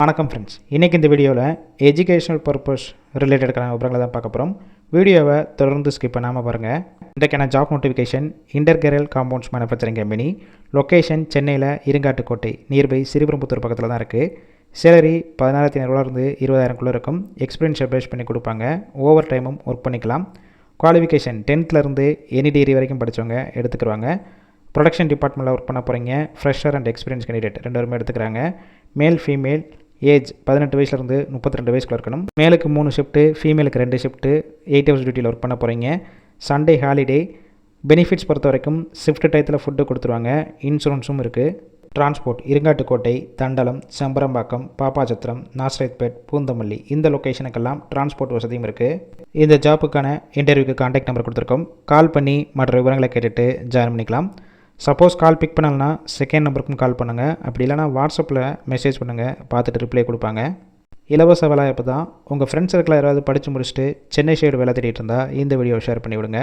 வணக்கம் ஃப்ரெண்ட்ஸ், இன்றைக்கி இந்த வீடியோவில் எஜுகேஷனல் பர்பஸ் ரிலேட்டடுக்கான விவரங்களை தான் பார்க்க போகிறோம். வீடியோவை தொடர்ந்து ஸ்கிப் பண்ணாமல் பாருங்கள். இன்றைக்கான ஜாப் நோட்டிஃபிகேஷன் இன்டர்கேரல் காம்பவுண்ட்ஸ் மேனுஃபேக்சரிங் கம்பெனி, லொக்கேஷன் சென்னையில் இருங்காட்டுக்கோட்டை நியர்பை ஸ்ரீபெரும்புத்தூர் பக்கத்தில் தான் இருக்குது. சேலரி 14,500 20,000 இருக்கும். எக்ஸ்பீரியன்ஸை பேஸ் பண்ணி கொடுப்பாங்க. ஓவர் டைமும் ஒர்க் பண்ணிக்கலாம். குவாலிஃபிகேஷன் 10th எனி டிகிரி வரைக்கும் படித்தவங்க எடுத்துக்கிறாங்க. ப்ரொடக்ஷன் டிபார்ட்மெண்ட்டில் ஒர்க் பண்ண போகிறீங்க. ஃப்ரெஷர் அண்ட் எக்ஸ்பீரியன்ஸ் கேண்டிடேட் 2 பேருமே எடுத்துக்கிறாங்க. மேல் ஃபீமேல், ஏஜ் 18 வயசுலேருந்து 32 வயசுக்குள்ள இருக்கணும். மேலுக்கு 3 ஷிஃப்ட்டு, ஃபீமேலுக்கு 2 ஷிஃப்ட்டு, 8 ஹவர்ஸ் டியூட்டியில் ஒர்க் பண்ண போகிறீங்க. Sunday holiday. பெனிஃபிட்ஸ் பொறுத்த வரைக்கும் ஷிஃப்ட் டயத்தில் ஃபுட்டு கொடுத்துருவாங்க. இன்சூரன்ஸும் இருக்குது. டிரான்ஸ்போர்ட் இருங்காட்டுக்கோட்டை, தண்டலம், செம்பரம்பாக்கம், பாப்பாச்சத்திரம், நாசரேத்பேட், பூந்தமல்லி இந்த லொக்கேஷனுக்கெல்லாம் டிரான்ஸ்போர்ட் வசதியும் இருக்குது. இந்த ஜாப்புக்கான இன்டர்வியூக்கு கான்டாக்ட் நம்பர் கொடுத்துருக்கோம். கால் பண்ணி மற்ற விவரங்களை கேட்டுட்டு ஜாயின் பண்ணிக்கலாம். சப்போஸ் கால் பிக் பண்ணலன்னா செகண்ட் நம்பருக்கும் கால் பண்ணுங்கள். அப்படி இல்லைனா வாட்ஸ்அப்பில் மெசேஜ் பண்ணுங்கள், பார்த்துட்டு ரிப்ளை கொடுப்பாங்க. இலவச வேலை இப்போ தான். உங்கள் ஃப்ரெண்ட்ஸ் சர்க்கிளில் யாராவது படித்து முடிச்சுட்டு சென்னை சைடு வேலை தேடிட்டு இருந்தால் இந்த வீடியோவை ஷேர் பண்ணி விடுங்க.